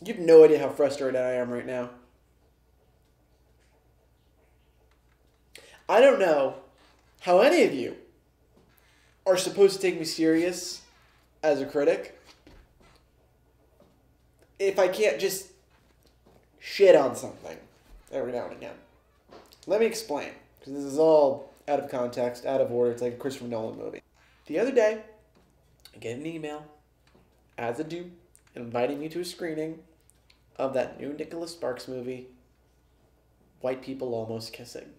You have no idea how frustrated I am right now. I don't know how any of you are supposed to take me serious as a critic if I can't just shit on something every now and again. Let me explain, because this is all out of context, out of order. It's like a Christopher Nolan movie. The other day, I get an email, as I do, inviting me to a screening of that new Nicholas Sparks movie, White People Almost Kissing.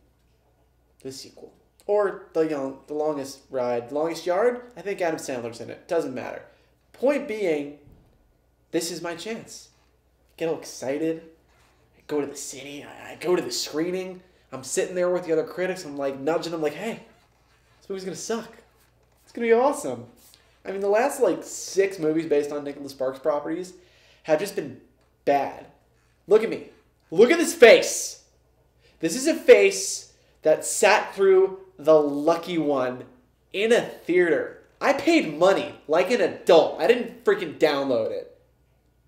The sequel. Or the longest ride, the longest yard. I think Adam Sandler's in it. Doesn't matter. Point being, this is my chance. I get all excited. I go to the city. I go to the screening. I'm sitting there with the other critics. I'm like nudging them like, hey, this movie's gonna suck. It's gonna be awesome. I mean, the last like 6 movies based on Nicholas Sparks properties have just been bad. Look at me. Look at this face. This is a face that sat through The Lucky One in a theater. I paid money like an adult. I didn't freaking download it.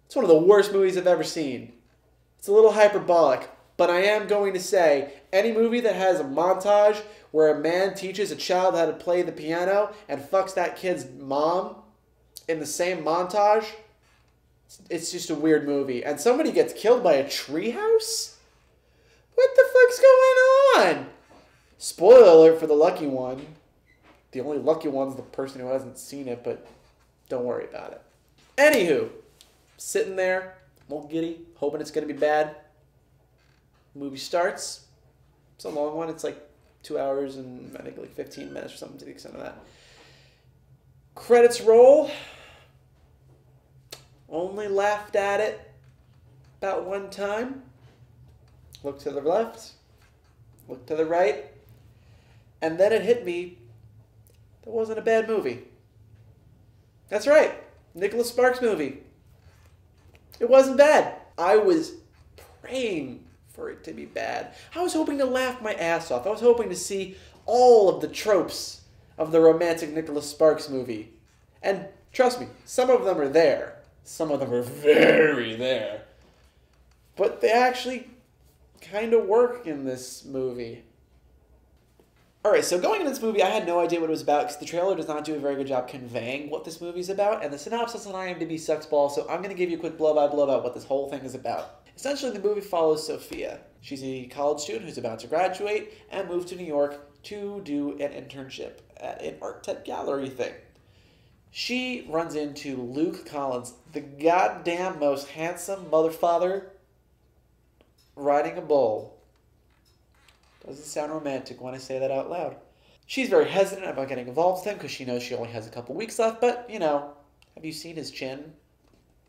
It's one of the worst movies I've ever seen. It's a little hyperbolic, but I am going to say any movie that has a montage where a man teaches a child how to play the piano and fucks that kid's mom in the same montage, it's just a weird movie. And somebody gets killed by a treehouse? What the fuck's going on? Spoiler alert for The Lucky One. The only lucky one's the person who hasn't seen it, but don't worry about it. Anywho, sitting there, I'm all giddy, hoping it's going to be bad. Movie starts. It's a long one. It's like 2 hours and I think like 15 minutes or something to the extent of that. Credits roll. Only laughed at it about one time. Look to the left. Look to the right. And then it hit me. That wasn't a bad movie. That's right. Nicholas Sparks movie. It wasn't bad. I was praying for it to be bad. I was hoping to laugh my ass off. I was hoping to see all of the tropes of the romantic Nicholas Sparks movie. And trust me, some of them are there. Some of them are very there. But they actually kind of work in this movie. Alright, so going into this movie, I had no idea what it was about because the trailer does not do a very good job conveying what this movie's about, and the synopsis on IMDb sucks balls, so I'm going to give you a quick blow-by-blow about what this whole thing is about. Essentially, the movie follows Sophia. She's a college student who's about to graduate and move to New York to do an internship at an art tech gallery thing. She runs into Luke Collins, the goddamn most handsome motherfather riding a bull. Doesn't sound romantic when I say that out loud. She's very hesitant about getting involved with him because she knows she only has a couple weeks left, but, you know, have you seen his chin?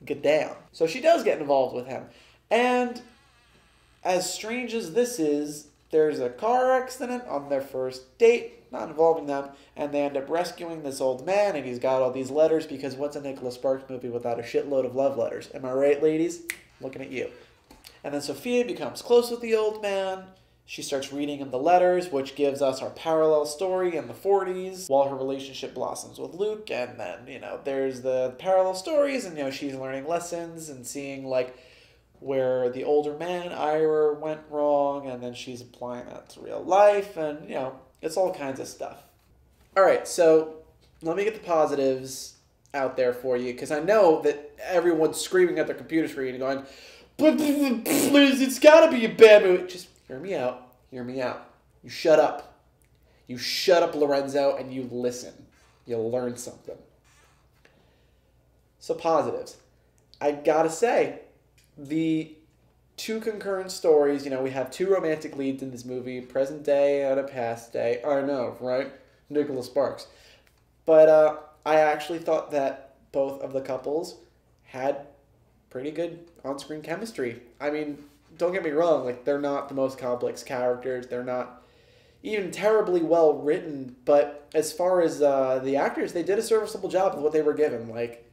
Good damn. So she does get involved with him. And as strange as this is, there's a car accident on their first date, not involving them, and they end up rescuing this old man, and he's got all these letters because what's a Nicholas Sparks movie without a shitload of love letters? Am I right, ladies? Looking at you. And then Sophia becomes close with the old man. She starts reading him the letters, which gives us our parallel story in the 40s, while her relationship blossoms with Luke, and then, you know, there's the parallel stories, and, you know, she's learning lessons and seeing, like, where the older man, Ira, went wrong, and then she's applying that to real life, and, you know, it's all kinds of stuff. Alright, so let me get the positives out there for you, because I know that everyone's screaming at their computer screen and going, but please, it's gotta be a bad movie. Just hear me out. Hear me out. You shut up. You shut up, Lorenzo, and you listen. You'll learn something. So positives. I gotta say, the 2 concurrent stories, you know, we have 2 romantic leads in this movie, present day and a past day. I know, right? Nicholas Sparks. But I actually thought that both of the couples had pretty good on-screen chemistry. I mean, don't get me wrong, like, they're not the most complex characters. They're not even terribly well written, but as far as the actors, they did a serviceable job with what they were given. Like,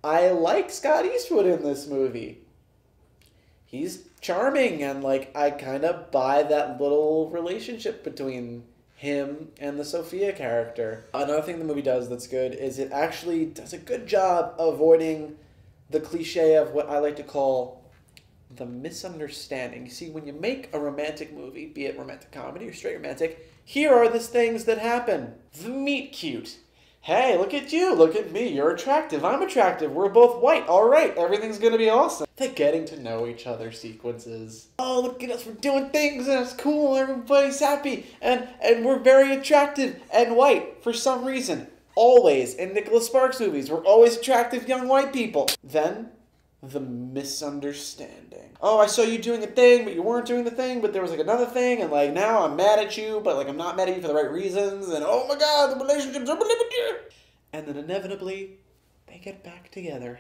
I like Scott Eastwood in this movie. He's charming, and, like, I kind of buy that little relationship between him and the Sophia character. Another thing the movie does that's good is it actually does a good job avoiding the cliche of what I like to call the misunderstanding. You see, when you make a romantic movie, be it romantic comedy or straight romantic, here are the things that happen. The meet cute. Hey, look at you, look at me, you're attractive, I'm attractive, we're both white, alright, everything's gonna be awesome. The getting to know each other sequences. Oh, look at us, we're doing things and it's cool, everybody's happy, and we're very attractive and white for some reason. Always, in Nicholas Sparks movies, we're always attractive young white people. Then, the misunderstanding. Oh, I saw you doing a thing, but you weren't doing the thing, but there was like another thing, and like now I'm mad at you, but like I'm not mad at you for the right reasons, and oh my god, the relationship's over. And then inevitably, they get back together.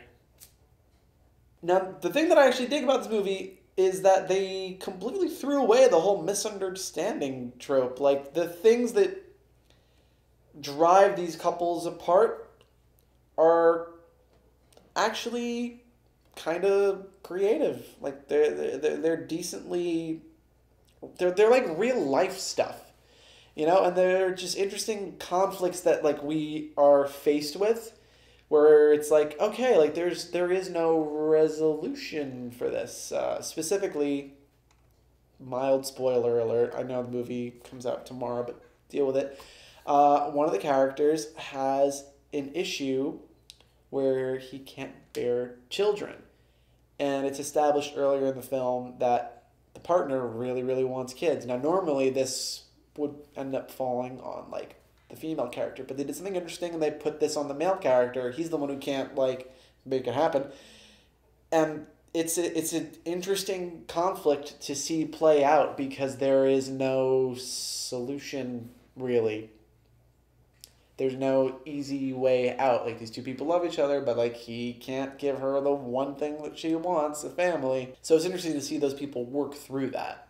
Now, the thing that I actually dig about this movie is that they completely threw away the whole misunderstanding trope. Like, the things that drive these couples apart are actually kind of creative. Like they're decently, they're like real life stuff, you know, and they're just interesting conflicts that like we are faced with, where it's like, okay, like there is no resolution for this. Specifically, mild spoiler alert. I know the movie comes out tomorrow, but deal with it. One of the characters has an issue where he can't bear children. And it's established earlier in the film that the partner really, really wants kids. Now, normally this would end up falling on, like, the female character. But they did something interesting, and they put this on the male character. He's the one who can't, like, make it happen. And it's an interesting conflict to see play out because there is no solution, really. There's no easy way out. Like, these two people love each other, but, like, he can't give her the one thing that she wants, a family. So it's interesting to see those people work through that.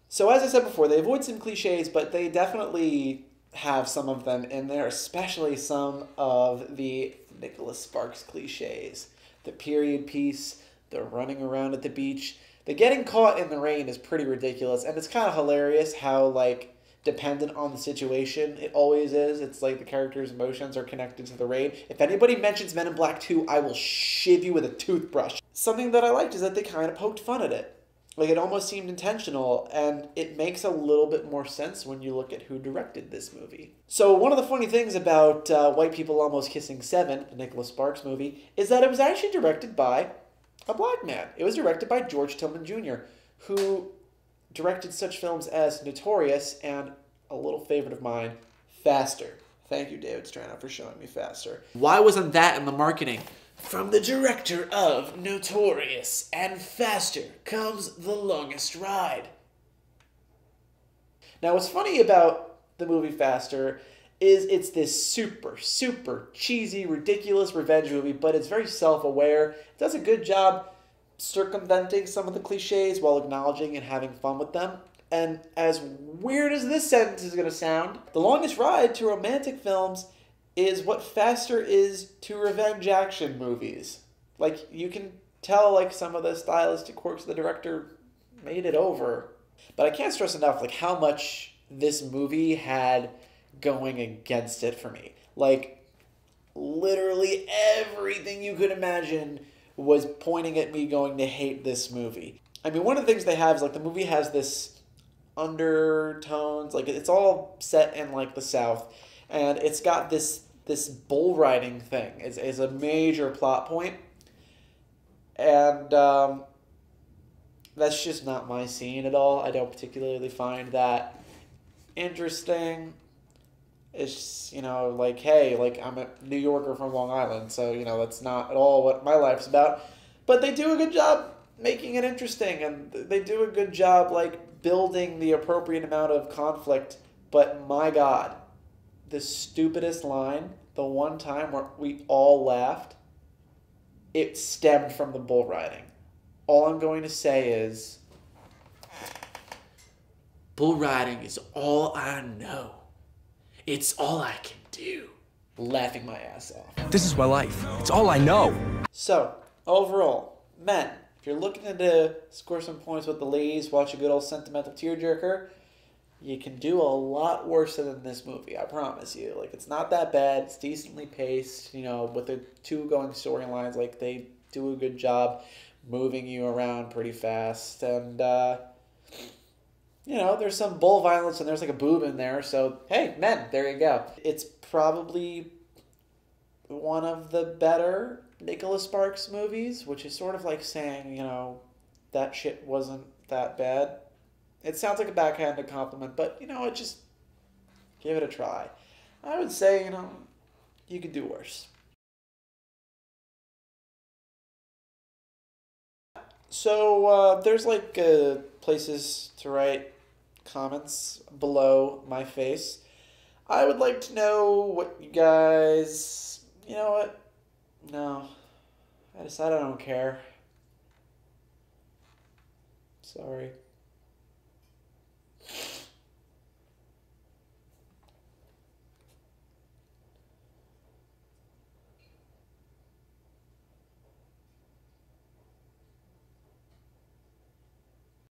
So as I said before, they avoid some cliches, but they definitely have some of them in there, especially some of the Nicholas Sparks cliches. The period piece, the running around at the beach. The getting caught in the rain is pretty ridiculous, and it's kind of hilarious how, like, dependent on the situation it always is. It's like the character's emotions are connected to the rain. If anybody mentions Men in Black 2, I will shave you with a toothbrush. Something that I liked is that they kind of poked fun at it. Like, it almost seemed intentional, and it makes a little bit more sense when you look at who directed this movie. So one of the funny things about White People Almost Kissing 7, the Nicholas Sparks movie, is that it was actually directed by a black man. It was directed by George Tillman Jr., who directed such films as Notorious and a little favorite of mine, Faster. Thank you, David Strano, for showing me Faster. Why wasn't that in the marketing? From the director of Notorious and Faster comes The Longest Ride. Now, what's funny about the movie Faster is it's this super, super cheesy, ridiculous revenge movie, but it's very self-aware. It does a good job circumventing some of the cliches while acknowledging and having fun with them. And as weird as this sentence is going to sound, The Longest Ride to romantic films is what Faster is to revenge action movies. Like, you can tell, like, some of the stylistic quirks of the director made it over. But I can't stress enough, like, how much this movie had going against it for me. Like, literally everything you could imagine was pointing at me going to hate this movie. I mean, one of the things they have is, like, the movie has this undertones, like, it's all set in, like, the South, and it's got this bull riding thing is a major plot point, and that's just not my scene at all. I don't particularly find that interesting. It's, you know, like, hey, like, I'm a New Yorker from Long Island, so, you know, that's not at all what my life's about. But they do a good job making it interesting, and they do a good job, like, building the appropriate amount of conflict. But my God, the stupidest line, the one time where we all laughed, it stemmed from the bull riding. All I'm going to say is, bull riding is all I know. It's all I can do. Laughing my ass off. This is my life. It's all I know. So, overall, men, if you're looking to score some points with the ladies, watch a good old sentimental tearjerker, you can do a lot worse than this movie, I promise you. Like, it's not that bad. It's decently paced, you know, with the two going storylines. Like, they do a good job moving you around pretty fast. And, there's some bull violence and there's like a boob in there. So, hey, men, there you go. It's probably one of the better Nicholas Sparks movies, which is sort of like saying, that shit wasn't that bad. It sounds like a backhanded compliment, but, just give it a try. I would say, you could do worse. So there's like places to write comments below my face. I would like to know what you guys... You know what? No. I decided I don't care. Sorry.